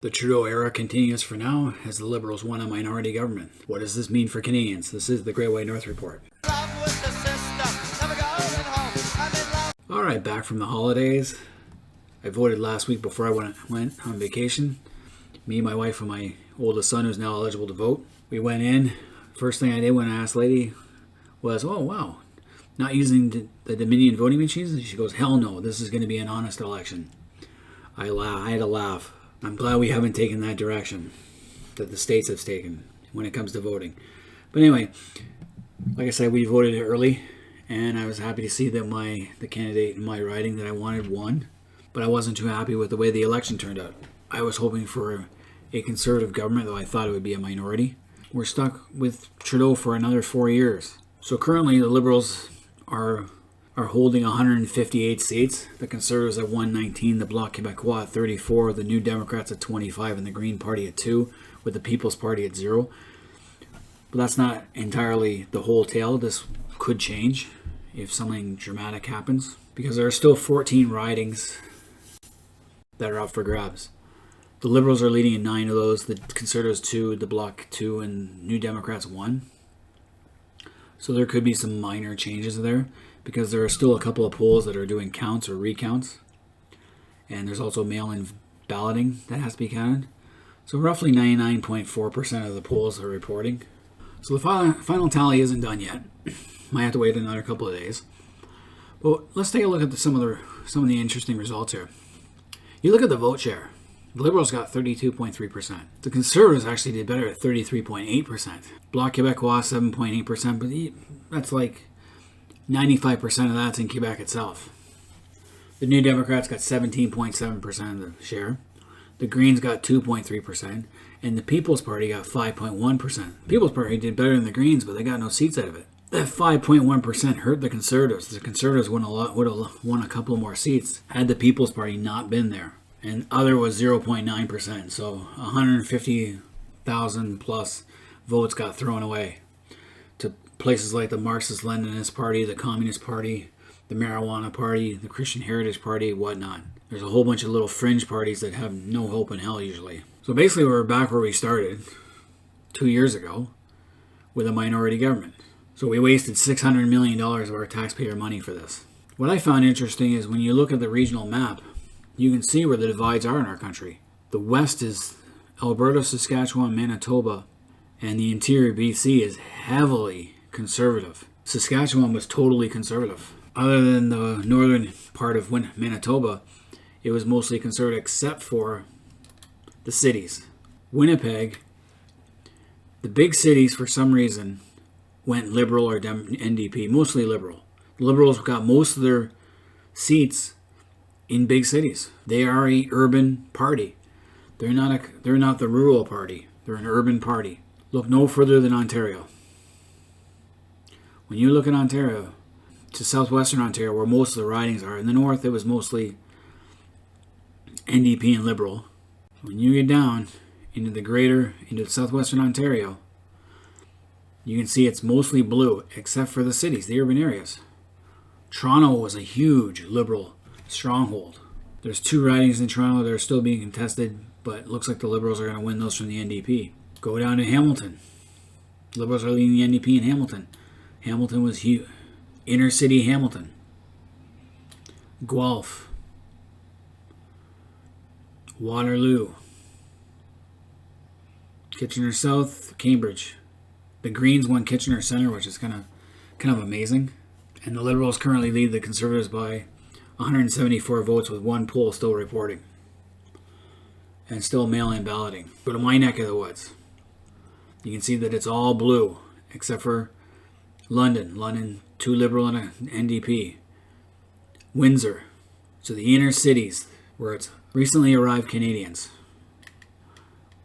The Trudeau era continues for now as the Liberals won a minority government. What does this mean for Canadians? This is the Great White North Report. Alright, back from the holidays. I voted last week before I went on vacation. Me, my wife, and my oldest son, who's now eligible to vote. We went in. First thing I did when I asked the lady was, oh wow, not using the Dominion voting machines? And she goes, hell no, this is going to be an honest election. I had to laugh. I'm glad we haven't taken that direction that the states have taken when it comes to voting. But anyway, like I said, we voted early, and I was happy to see that the candidate in my riding that I wanted won. But I wasn't too happy with the way the election turned out. I was hoping for a conservative government, though I thought it would be a minority. We're stuck with Trudeau for another 4 years. So currently the Liberals are holding 158 seats. The Conservatives at 119, the Bloc Québécois at 34, the New Democrats at 25, and the Green Party at 2, with the People's Party at 0. But that's not entirely the whole tale. This could change if something dramatic happens, because there are still 14 ridings that are up for grabs. The Liberals are leading in 9 of those, the Conservatives 2, the Bloc 2, and New Democrats 1. So there could be some minor changes there, because there are still a couple of polls that are doing counts or recounts. And there's also mail-in balloting that has to be counted. So roughly 99.4% of the polls are reporting. So the final tally isn't done yet. Might have to wait another couple of days. But let's take a look at some of the interesting results here. You look at the vote share. The Liberals got 32.3%. The Conservatives actually did better at 33.8%. Bloc Québécois 7.8%, but that's like 95% of that's in Quebec itself. The New Democrats got 17.7% of the share. The Greens got 2.3%. And the People's Party got 5.1%. The People's Party did better than the Greens, but they got no seats out of it. That 5.1% hurt the Conservatives. The Conservatives would have won a couple more seats had the People's Party not been there. And other was 0.9%. So 150,000 plus votes got thrown away to places like the Marxist-Leninist Party, the Communist Party, the Marijuana Party, the Christian Heritage Party, whatnot. There's a whole bunch of little fringe parties that have no hope in hell usually. So basically we're back where we started 2 years ago with a minority government. So we wasted $600 million of our taxpayer money for this. What I found interesting is when you look at the regional map, you can see where the divides are in our country. The west is Alberta, Saskatchewan, Manitoba, and the interior BC is heavily conservative. Saskatchewan was totally conservative. Other than the northern part of Manitoba, it was mostly conservative except for the cities. Winnipeg, the big cities for some reason went Liberal or NDP, mostly Liberal. The Liberals got most of their seats in big cities. They are a urban party. They're not the rural party. They're an urban party. Look no further than Ontario. When you look at Ontario, to southwestern Ontario, where most of the ridings are, in the north it was mostly NDP and Liberal. When you get down into southwestern Ontario, you can see it's mostly blue, except for the cities, the urban areas. Toronto was a huge Liberal stronghold. There's 2 ridings in Toronto that are still being contested, but it looks like the Liberals are going to win those from the NDP. Go down to Hamilton. Liberals are leading the NDP in Hamilton. Hamilton was huge. Inner city Hamilton. Guelph. Waterloo. Kitchener South, Cambridge. The Greens won Kitchener Centre, which is kind of amazing. And the Liberals currently lead the Conservatives by 174 votes, with 1 poll still reporting. And still mail-in balloting. Go to my neck of the woods. You can see that it's all blue, except for London. London, 2 Liberal and an NDP. Windsor. So the inner cities, where it's recently arrived Canadians,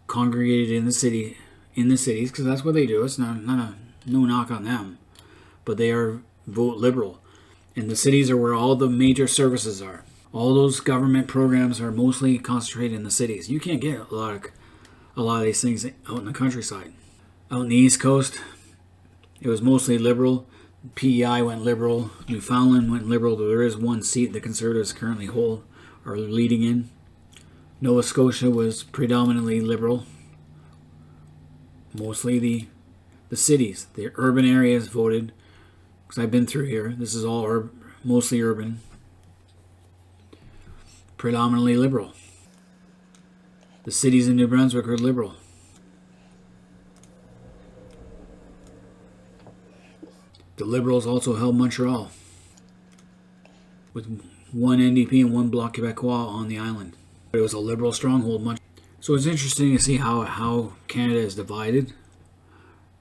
congregated in the cities, because that's what they do. It's no knock on them. But they vote Liberal. And the cities are where all the major services are. All those government programs are mostly concentrated in the cities. You can't get a lot of these things out in the countryside. Out in the East Coast, it was mostly Liberal. P.E.I. went Liberal. Newfoundland went Liberal. There is 1 seat the Conservatives currently hold, are leading in. Nova Scotia was predominantly Liberal. Mostly the cities, the urban areas voted, because I've been through here. This is all mostly urban. Predominantly Liberal. The cities in New Brunswick are Liberal. The Liberals also held Montreal, with one NDP and one Bloc Québécois on the island. But it was a Liberal stronghold. So it's interesting to see how Canada is divided.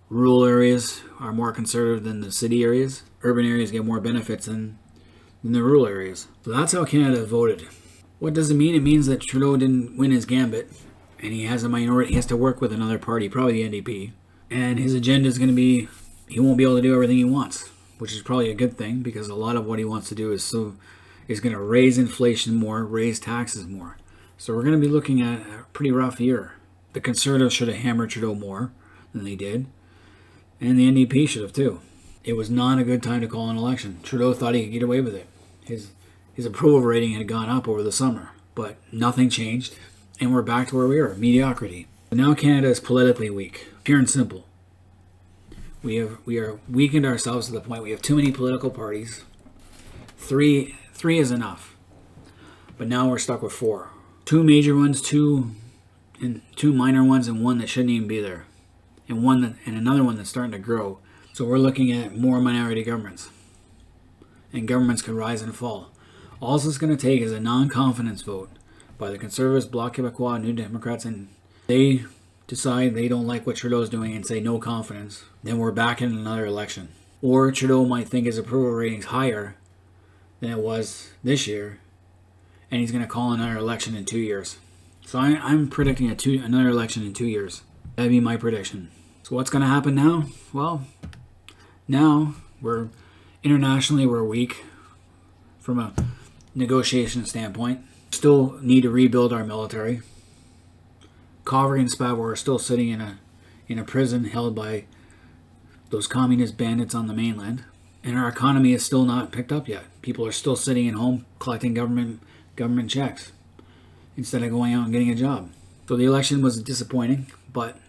Rural areas are more conservative than the city areas. Urban areas get more benefits than the rural areas. So that's how Canada voted. What does it mean? It means that Trudeau didn't win his gambit, and he has a minority. He has to work with another party, probably the NDP. And his agenda is going to be, he won't be able to do everything he wants, which is probably a good thing, because a lot of what he wants to do is going to raise inflation more, raise taxes more. So we're going to be looking at a pretty rough year. The Conservatives should have hammered Trudeau more than they did, and the NDP should have too. It was not a good time to call an election. Trudeau thought he could get away with it. His approval rating had gone up over the summer, but nothing changed, and we're back to where we were, mediocrity. Now Canada is politically weak, pure and simple. We are weakened ourselves to the point we have too many political parties. Three is enough, but now we're stuck with 4. 2 major ones, 2 minor ones, and one that shouldn't even be there, and another one that's starting to grow. So we're looking at more minority governments, and governments can rise and fall. All it's going to take is a non-confidence vote by the Conservatives, Bloc Québécois, New Democrats, and they decide they don't like what Trudeau's doing and say no confidence. Then we're back in another election. Or Trudeau might think his approval rating's higher than it was this year, and he's going to call another election in 2 years. So I'm predicting another election in 2 years. That'd be my prediction. So what's going to happen now? Well, now internationally we're weak from a negotiation standpoint. Still need to rebuild our military. Covered and Spavor are still sitting in a prison held by those communist bandits on the mainland, and our economy is still not picked up yet. People are still sitting at home collecting government checks instead of going out and getting a job. So the election was disappointing, but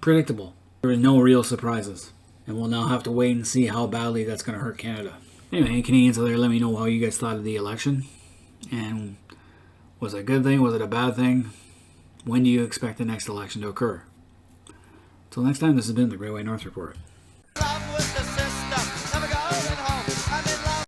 predictable. There were no real surprises, and we'll now have to wait and see how badly that's going to hurt Canada. Anyway, Canadians out there, let me know how you guys thought of the election, and was it a good thing? Was it a bad thing? When do you expect the next election to occur? Until next time, this has been the Great White North Report.